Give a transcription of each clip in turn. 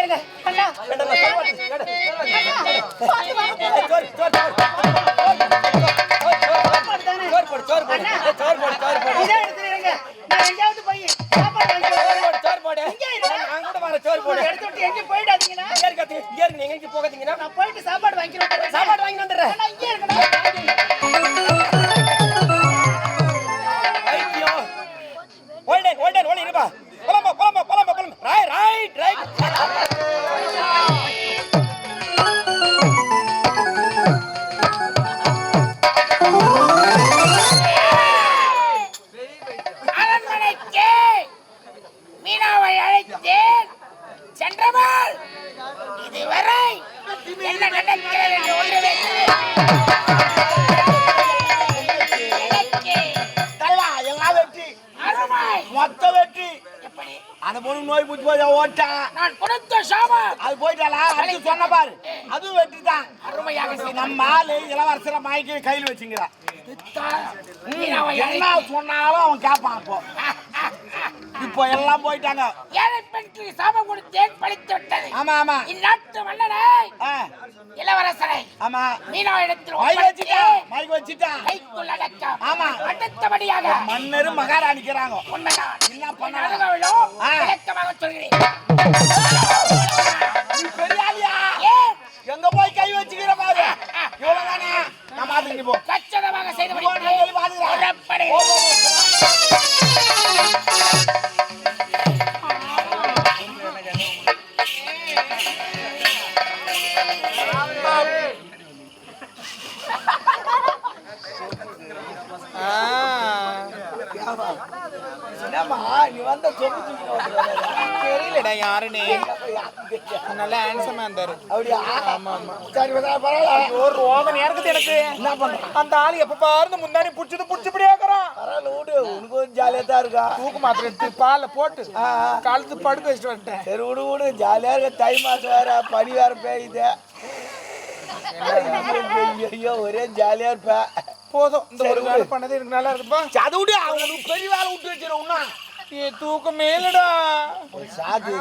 இருங்க அண்ணா எங்கேயாவது போய் எங்க போயிடாதீங்கன்னா எங்க போகாதீங்கன்னா நான் போயிட்டு சாப்பாடு வாங்கிக்கிறேன். சாப்பாடு வாங்கி வந்துடுறேன். இங்கே இருக்கணும். ஓல்டன் இருப்பா. போலாமா. ரைட். அரண்மனைக்கு மீனாவை அழைத்தேன் சென்றவள். இதுவரை என்ன நடக்கிறது என்று ஒன்றுமே மொத்த வெற்றி அந்த பொண்ணு நோய் பூச்சி போய் ஓட்டா நான் கொடுத்த சாபம் அது போயிட்டாளா அது சொன்ன பாரு அதுவும் வெற்றி தான். அருமையாக நம்ம ஆளு இளவரசர மயக்கி கையில் வச்சுங்கிறா. என்ன சொன்னாலும் அவன் கேட்பான். இப்போ எல்லாம் போயிட்டாங்க. ஏழை பெண்களுக்கு சாபம் கொடுத்தேன் பழித்து விட்டது. ஆமா இந்நாட்டு மன்னனை இளவரசரை ஆமா மீனா இடத்தில் மைக் வச்சுட்டா கைக்குள் அடக்கம். ஆமா அடுத்தபடியாக மன்னர் மகாராணிக்கிறாங்க. உண்மைதான். என்ன பண்ண விளக்கமாக சொல்கிறேன். பெரியாலியா எங்க போய் கை வச்சுக்கிற பாரு. இவ்வளவுதானே நான் மாத்திட்டு போ. கச்சிதமாக செய்து நீ வந்த தெரியலடா யாருன்னு. நல்லா ஹேண்ட்ஸமா இருந்தாரு. அப்படியா? ஆமா சரி பரவாயில்ல. ஒரு ரோதனை இருக்குது எனக்கு. என்ன பண்ற அந்த ஆளு எப்ப பாரு முன்னாடி புடிச்சபடியா இருக்கிறான். பரவாயில்ல விடு, உனக்கு ஜாலியா தான் இருக்கா. தூக்கு மாத்திரை எடுத்து பாலை போட்டு கழுத்து படுக்க வச்சுட்டு வந்துட்டேன். சரி விடு ஜாலியா இருக்க. தை மாசம் வேற பனி வேற பெய்யுது. ஐயோ ஒரே ஜாலியா இருப்ப. போதும் இந்த ஒரு வேலை பண்ணது எனக்கு நல்லா இருக்குப்பா. அதை விடு, அவனுக்கு பெரிய வேலை விட்டு வச்சிருக்கா. தூக்கம் மேலடா சாதி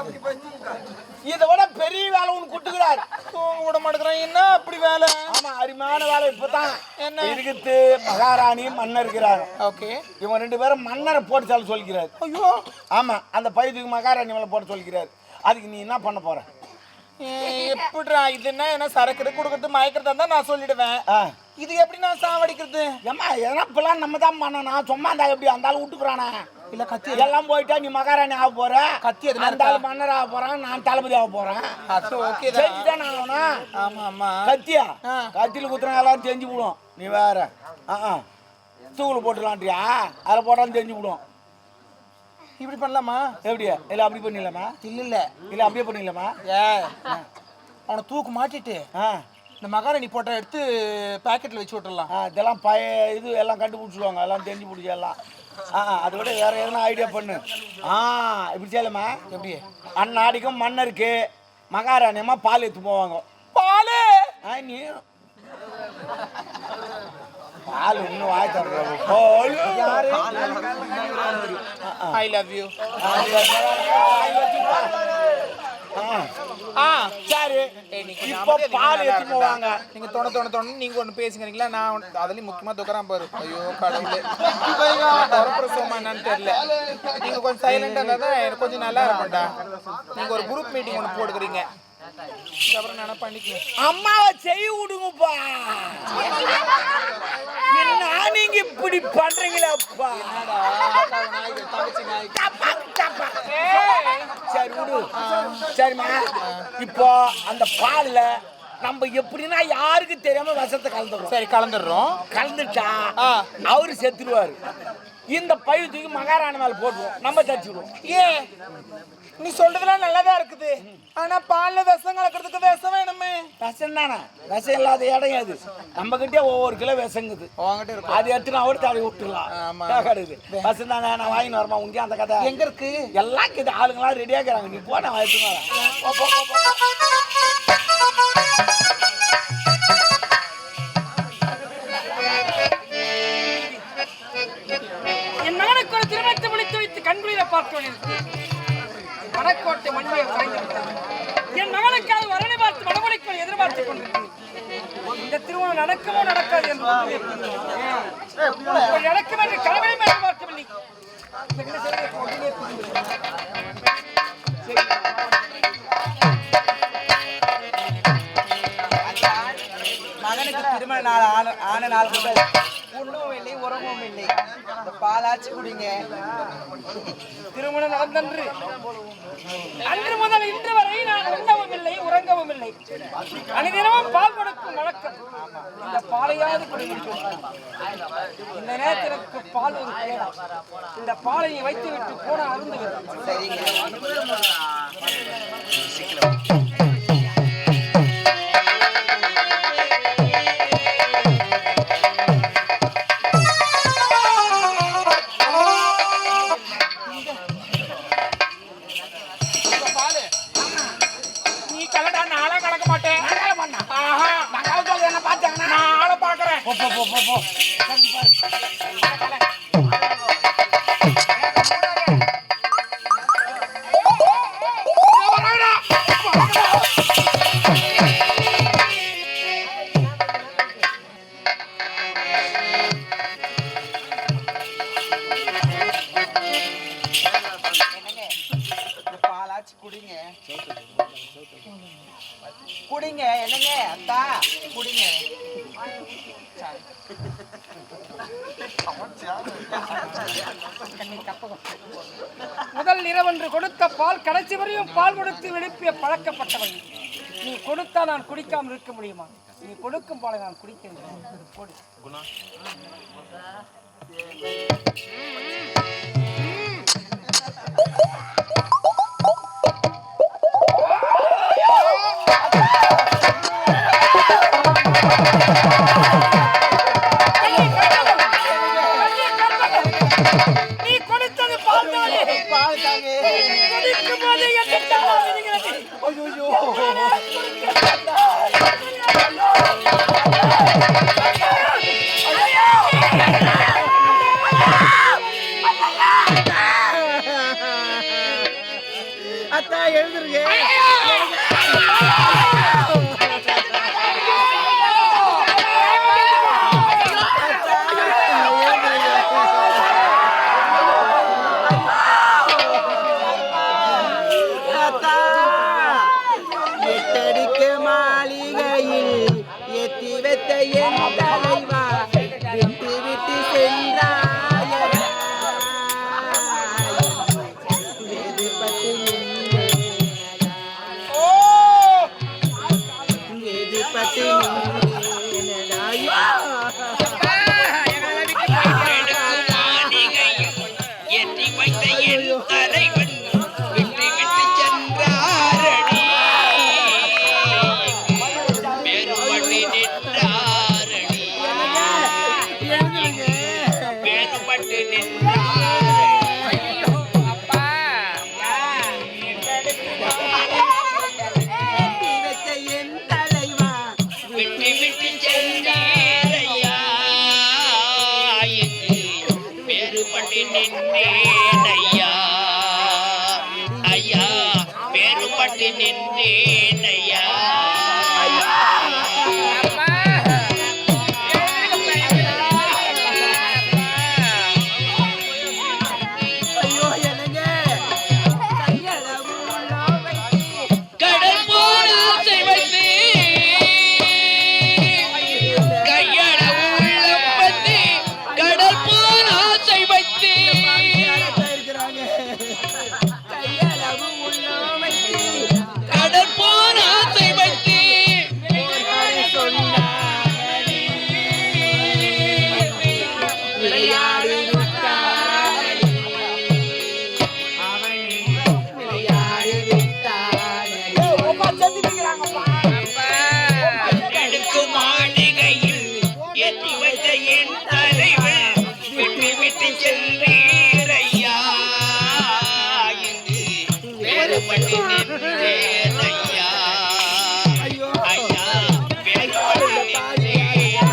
இதை விட பெரிய வேலை உனக்கு கொடுத்துக்கிறாரு. தூங்க விட மாட்டேங்கிறான். என்ன அப்படி வேலை? ஆமா அருமையான வேலை. இப்பதான் என்ன இருக்குது, மகாராணி மன்னர் இருக்கிறாங்க. ஓகே இவன் 2 பேரும் மன்னரை போட்டு சொல்ல சொல்லிக்கிறாரு. ஐயோ ஆமா அந்த பையத்துக்கு மகாராணி மேல போட்டு சொல்லிக்கிறாரு. அதுக்கு நீ என்ன பண்ண போற? எப்படிடா இது? என்ன சரக்கு கொடுக்கறது மயக்கிறதா இருந்தா நான் சொல்லிடுவேன். இது எப்படி நான் சாவடிக்கிறது? ஏமா எதனா இப்பெல்லாம் நம்ம தான் பண்ணணும். சும்மா இருந்தா எப்படி அந்த ஆள் விட்டுக்குறானா? இல்ல கத்தி எல்லாம் போயிட்டா நீ மகாராணி ஆக போற. கத்தி அந்த ஆள் மன்னர் ஆக போறான், நான் தளபதி ஆக போறேன். அது ஓகே தான் ஆகணும். ஆமா கத்தியா கத்தியில குத்துறா எல்லாம் தெரிஞ்சு விடும். நீ வேற தூள் போட்டுலான்றியா? அதில் போட்டாலும் தெரிஞ்சு விடும். இப்படி பண்ணலாமா? எப்படியா? இல்லை அப்படி பண்ணிடலாமா? இல்ல அப்படியே பண்ணிடலாமா? அவனை தூக்கு மாட்டிட்டு இந்த மகாராணி போட்டோ எடுத்து பாக்கெட்ல வச்சு விட்டுடலாம். இதெல்லாம் இது எல்லாம் கண்டுபிடிச்சிடுவாங்க, எல்லாம் தெரிஞ்சு பிடிச்சி எல்லாம். அதை விட வேற எதனா ஐடியா பண்ணு. இப்படி செய்யலாமா? எப்படி? அந்நாடிக்கும் மன்னருக்கு மகாராணியம்மா பால் எடுத்து போவாங்க. பால் நீ பால் இன்னும் வாய் தர. I love you. சரி இப்போ பால் எடுத்து போவாங்க. நீங்க தொண நீங்க ஒண்ணு பேசுகிறீங்களா? நான் அதுலயும் முக்கியமா துக்கறான் பாரு. ஐயோ கடவுளே, பிரசவமா என்னன்னு தெரியல. நீங்க கொஞ்சம் சைலண்டா இருந்தா எனக்கு கொஞ்சம் நல்லா இருக்கும்டா. நீங்க ஒரு குரூப் மீட்டிங் ஒண்ணு போடுறீங்க, அப்புறம் நான் பண்ணிக்கிறேன். அம்மாவை செய்ய விடுங்கப்பா. என்ன நீங்க இப்படி பண்றீங்களப்பா? சரி விடு. சரிம்மா, இப்போ அந்த பால்ல நம்ம எப்படின்னா யாருக்கு தெரியாம விஷத்தை கலந்துடுறோம். சரி கலந்துடுறோம். கலந்துட்டா அவரு செத்துருவாரு. இந்த பையத்துக்கு மகாராணி மேல போட்டுருவோம், நம்ம தச்சுடுவோம். நீ சொல்றதுலாம் நல்லாதான் இருக்குது. ஆனா பால்ல விஷம் கலக்கிறதுக்கு விஷம் வேணுமே. விஷம் தானே, விஷம் இல்லாத இடம் அது. நம்ம கிட்டே ஒவ்வொரு கிலோ விஷங்குது. அது எடுத்து நான் தடவை விட்டுலாம். விஷம் தானே, நான் வாங்கின்னு வரமா? உங்க அந்த கதை எங்க இருக்கு? எல்லாம் இருக்குது, ஆளுங்களாம் ரெடியா இருக்கிறாங்க. நீ போன எடுத்துன்னு என் மகனுக்கு ஒரு திருமணத்தை முடித்து வைத்து கண்குளிர பார்க்க வடக்கோட்டை மண்மையை சாய்ந்து மகளுக்காக வரனை பார்த்து மனமொழிக்குள் எதிர்பார்த்துக் கொண்டிருக்கிறேன். இந்த திருமணம் நடக்குமோ நடக்காது என்று நடக்கும் என்று கனவையும் எதிர்பார்க்கவில்லை. மகனுக்கு திருமண நாள் ஆன நாள் முதல் உண்ணவும் இல்லை உறங்கவும் இல்லை. இந்த பாலாச்சு குடிங்க. திருமணம் நடந்தன்று அன்று முதல் இன்று வரை நான் உண்ணவும் இல்லை உறங்கவும் இல்லை. அனுதினமும் பால் கொடுக்கும் வழக்கம். இந்த பாலையாவது குடிக்கிறேன். இந்த நேரத்திற்கு பால் ஒரு கேடா. இந்த பாலை வைத்து விட்டு போன அருந்து சரிங்க. குடிங்க என்னங்க அத்தா குடிங்க. முதல் இரவென்று கொடுத்த பால் கடைசி வரையும் பால் கொடுத்து விழுப்பிய பழக்கப்பட்டவன். நீ கொடுத்தா நான் குடிக்காமல் இருக்க முடியுமா? நீ கொடுக்கும் பாலை நான் குடிக்கின்றேன். நீ கொடுத்தது பால் தானே? பால் தாங்க. குடிக்கும் போது என்ன வருகிறது? ஐயோ அத்தா எழுதுருங்க. எட்டடிக்கு மாளிகையில் எத்தி வைத்த என் தலைவா விட்டு விட்டு சென்றாய எதிர்பட்டு எதிர்பட்டு எட்டி வைத்த என் தலைவன் விட்டு விட்டு சென்றாரடி. வேறுபட்டு நின்றாரடி. வேறுபட்டு நின்றாரடி. அப்பா என் தலைவா விட்டு விட்டு சென்றீரையா. வேறுபட்டு நின்றேன் ஐயா. ஐயா வேறுபட்டு நின்றேன் ஐயா. ஐயோ என்னங்க கையளவு கடல் போல் ஆசை வைத்து கையளவு உள்ளம் வந்து கடல் போல் ஆசை வைத்து இருக்கிறாங்க. கையளவு உள்ள வைத்து கடல் போல் ஆசை வைத்து சொன்னாடி விளையாடி விட்டாடி அவன் விளையாடி விட்டாடி. எடுக்கும் மாளிகையில் எத்தி வைத்த என் தலைவன் விட்டு விட்டு சென்றீரையா. இங்கு வேறுபட்டு நின்றேன் ஐயா. ஐயோ ஐயா வேறுபட்டு நின்றேன் ஐயா.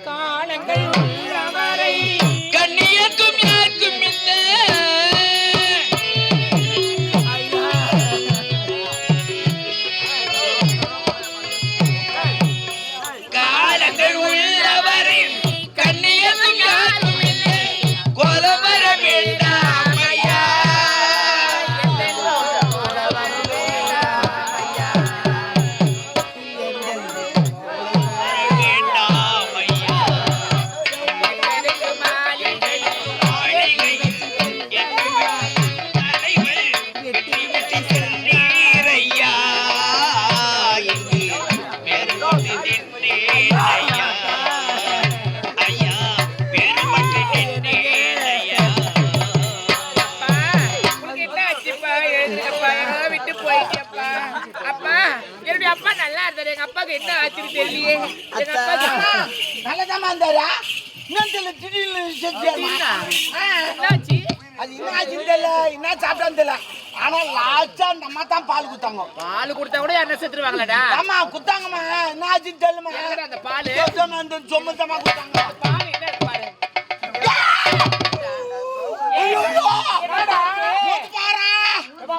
காலங்கள் உள்ளவரை கண்ணியக்கும் யாருக்கும் இந்த அப்பா நல்லா இருந்தாரு. எங்க அப்பாக்கு என்ன ஆச்சுன்னு தெரியலையே. எங்க அப்பா நல்லதாமா இருந்தாரா இன்னும் திடீர்னு என்னாச்சு? அது என்ன ஆச்சுன்னு தெரியல, என்ன சாப்பிட்டான்னு தெரியல. ஆனா லாஸ்டா அந்த அம்மா தான் பால் குத்தாங்க. பால் கொடுத்தா கூட என்ன செத்துருவாங்களடா? ஆமா குத்தாங்கம்மா, என்ன ஆச்சுன்னு தெரியலமா. அந்த பால் அந்த சொம்மத்தமா குத்தாங்க. பால் என்ன இருக்கு பாரு. என்னடா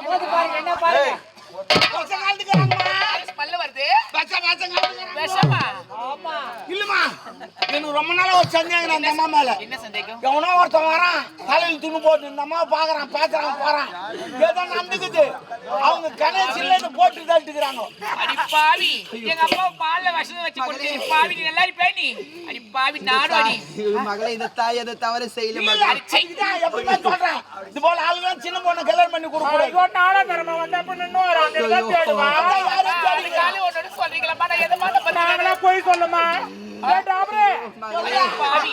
மோதி பாருங்க என்ன பாருங்க ஸ்மெல் வருது. விஷமா விஷமா? ஆமா இல்லம்மா, எனக்கு ரொம்ப நாளா ஒரு சந்தேகம் அந்த அம்மா மேல. என்ன சந்தேகம்? எவனோ ஒருத்தன் வரான், தலையில் துணி போட்டு இந்த அம்மாவை பாக்குறான், பேசுறான், போறான், ஏதோ நடந்துக்குது. அவங்க கணேசில போட்டு தள்ளிட்டுக்கிறாங்க. அடி பாவி, எங்க அப்பா பால்ல விஷம் வச்சு கொடுத்து பாவி, நீ நல்லா இருப்பே நீ. அடி பாவி நாடு அடி. மகளே இந்த தாய் அதை தவறு செய்யல இல்ல, மகளே. இதுதான் எப்பவுமே சொல்றேன். இது போல ஆளுங்க சின்ன பொண்ணு கல்யாணம் பண்ணி கொடுக்கூடாது. ஐயோ நாளா தரமா வந்தா அப்ப நின்னு வராங்க தான் தேடுவா காலி ஒன்னு சொல்றீங்களா? நான் எதை மாட்ட பண்ணாங்களா? நாங்களா போய் சொல்லுமா டாபரே பாவி.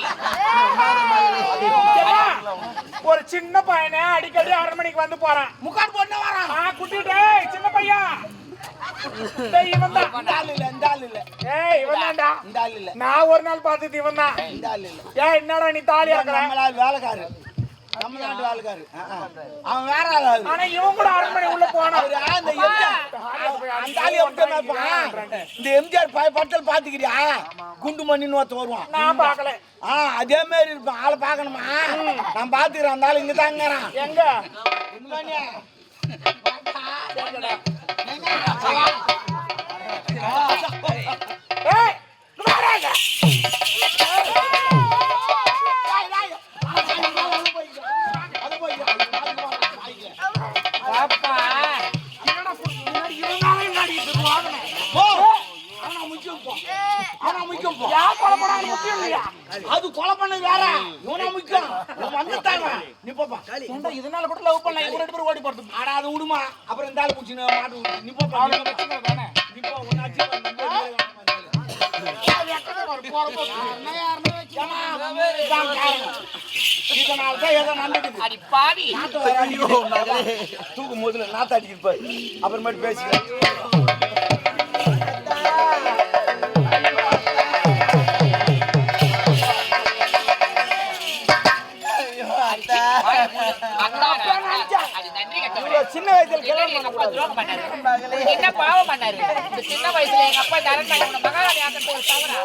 ஒரு சின்ன பையனை அடிக்கடி 6 மணிக்கு வந்து போறான். முக்காடு போட்டு வரான். குட்டிட்டே சின்ன பையன் டேய் இவன் தான். இந்த ஆள் இல்ல, இந்த ஆள் இல்ல, ஏய் இவன் தான்டா. இந்த ஆள் இல்ல, நான் ஒரு நாள் பார்த்தது இவன் தான். இந்த ஆள் இல்ல. ஏய் என்னடா நீ தாலியா இருக்கற? நம்மளால வேலைக்காரு, நம்ம நாட்டு வேலைக்காரு. அவன் வேற ஆளு. ஆனா இவன் கூட 6 மணி உள்ள போனா. அவரு அந்த அந்த ஆளு எப்படி இருப்பான்? இந்த எம்ஜிஆர் பட்டல் பாத்துக்கிறியா? குண்டு மண்ணின்னு ஒருத்தன் வருவான். நான் பார்க்கல. அதே மாதிரி இருப்பான். ஆளை பாக்கணுமா? நான் பாத்துக்கிறேன். அந்த ஆளு இங்க தாங்கிறான். எங்க ஏய் குமாரங்க பாப்பா என்னடா முன்னாடி இருந்தாலே நடிட்டு போவானே. அவனா முக்கியம் போ, அவனா முக்கியம் போ. யா கொலை பண்ணானே முக்கியம் இல்லையா? அது கொலை பண்ணது வேற, இவனா முக்கியம். இவன் வந்துட்டாங்க. நீ போப்பா. ஏண்டா இதனால கூட லவ் பண்ணலாம். இவங்க 2 பேரும் ஓடி போறது. ஆட அதை விடுமா. அப்புறம் இந்த ஆளு குச்சின மாட்டு விடு. நீ போப்பா. அவளை வெச்சுங்க தானே. நீ போ. உன்னாச்சு அடி பாவி. தூக்கும் போதுல நாத்த அடிக்கிட்டு அப்புறமேட்டு பேசிக்கிறேன். சின்ன வயசுல கல்யாணம் பண்ண என்ன பாவம் பண்ணாரு? இந்த சின்ன வயசுல எங்க அப்பா தரன் பண்ண மகாராணி ஆக்கத்தை ஒரு தவறா?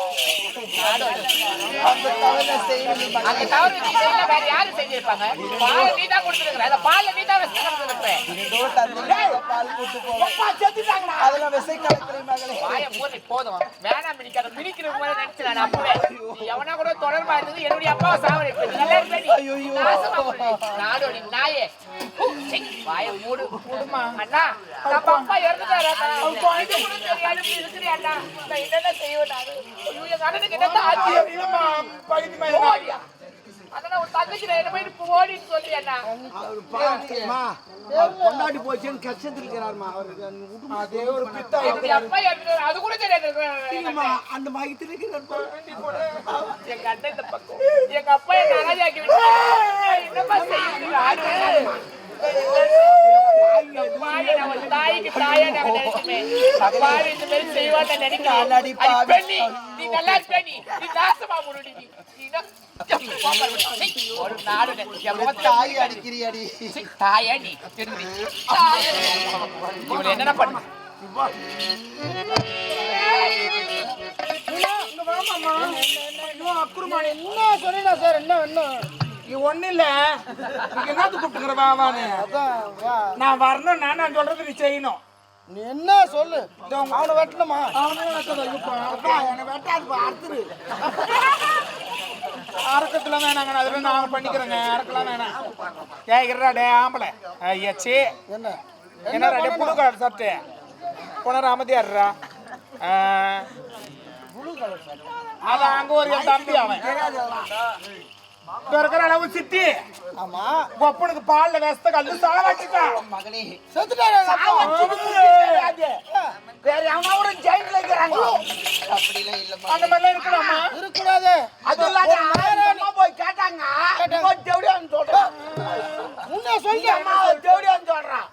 அந்த தவறை செய்யல மகளே. அந்த தவறு நீ செய்யல, வேற யாரு செஞ்சிருப்பாங்க? பால் நீ தான் கொடுத்துருக்க. அந்த பால்ல நீ தான் விஷம் கொடுத்துருப்ப. ஏதோ தந்தையோட பால் கூட்டு போவோம். அதெல்லாம் விசை கலக்குறேன் மகளே. வாய மூடி போதும். வேணாம் மினிக்காத. மினிக்கிற மாதிரி நினைச்சு நான் அப்பவே எவனா கூட தொடர்பா இருந்தது என்னுடைய அப்பாவை சாவடிப்பேன். நல்லா இருப்பேன். நாடோடி நாயே. வாய மூடு மூடுமா. அண்ணா நம்ம அப்பா இறந்துட்டாரா? இது கூட தெரியாது இருக்கிறியா அண்ணா? நான் என்னென்ன செய்வேன் நானு? ஐயோ எங்க அண்ணனுக்கு என்ன ஆச்சு? இல்லம்மா பகுதி மேல ஓடியா? அதெல்லாம் ஒரு தங்கச்சி என்ன போயிட்டு ஓடின்னு சொல்லி அண்ணா. கொண்டாடி போச்சுன்னு கஷ்டத்தில் இருக்கிறாருமா. அவருக்கு அதே ஒரு பித்தா என்னுடைய அப்பா இறந்துட்டாரு. அது கூட தெரியாது. அந்த மயத்தில் இருக்கிறார். எங்க அண்ணன் இந்த பக்கம். எங்க அப்பா என்ன அனாதையாக்கி விட்டாரு. என்னப்பா செய்யுது? தாய்க்கு தாயா நாங்க நினைச்சுமே. அப்பாவி இந்த மாதிரி செய்வான்னு நினைக்கிறேன். பெண்ணி நீ நல்லா இருப்ப. நீ நாசமா முடி. ஒரு நாடு தாய் அடிக்கிறியடி. தாயா நீ திரும்பி இவளை என்னென்ன பண்ண? அக்குருமானி என்ன சொன்னா சார்? என்ன இது ஒண்ணு இல்ல. என்னது கூப்பிட்டுக்கிற வாவான்னு நான் வரணும். நான் சொல்றது நீ செய்யணும். நீ என்ன சொல்லு? அவனை வெட்டணுமா? அவனே வெட்டாது அறுத்துரு. அறக்கத்துல வேணாங்க. அதுல நாங்க பண்ணிக்கிறோங்க. அறக்கலாம் வேணாம். ஏகிறா டே ஆம்பளை ஐயாச்சி என்ன என்னடா டே புழு கலர் சட்டை போன அமைதியாடுறா. அது அங்க ஒரு என் தம்பி. அவன் இருக்கிற அளவு சித்தி. ஆமா கொப்பனுக்கு பால்ல வெஸ்த கல்லு சாவச்சிட்டான். மகளே செத்துட்டாரு. வேற எவனாவது ஜெயின்ல இருக்கிறாங்க. அப்படிலாம் இல்ல அந்த மாதிரிலாம் இருக்கலாமா? இருக்கக்கூடாது. அது இல்லாத அம்மா போய் கேட்டாங்க. தேவடியான்னு சொல்றான். உன்ன சொல்லி தேவடியான்னு சொல்றான்.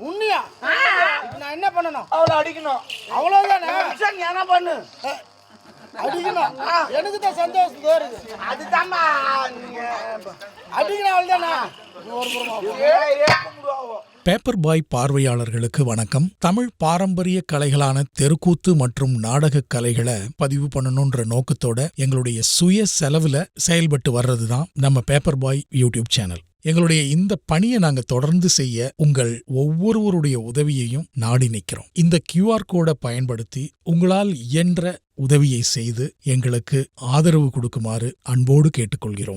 உன்னியா? நான் என்ன பண்ணணும்? அவளை அடிக்கணும். அவ்வளவுதானே நீ என்ன பண்ணு அடிக்கணும். எனக்கு தான் சந்தோஷம் வருது. அதுதாம்மா அடிக்கணும் அவ்வளவுதானே. பேப்பர் பாய் பார்வையாளர்களுக்கு வணக்கம். தமிழ் பாரம்பரிய கலைகளான தெருக்கூத்து மற்றும் நாடக கலைகளை பதிவு பண்ணணுன்ற நோக்கத்தோட எங்களுடைய சுய செலவுல செயல்பட்டு வர்றதுதான் நம்ம பேப்பர் பாய் யூடியூப் சேனல். எங்களுடைய இந்த பணியை நாங்க தொடர்ந்து செய்ய உங்கள் ஒவ்வொருவருடைய உதவியையும் நாடி நிற்கிறோம். இந்த QR கோடை பயன்படுத்தி உங்களால் இயன்ற உதவியை செய்து எங்களுக்கு ஆதரவு கொடுக்குமாறு அன்போடு கேட்டுக்கொள்கிறோம்.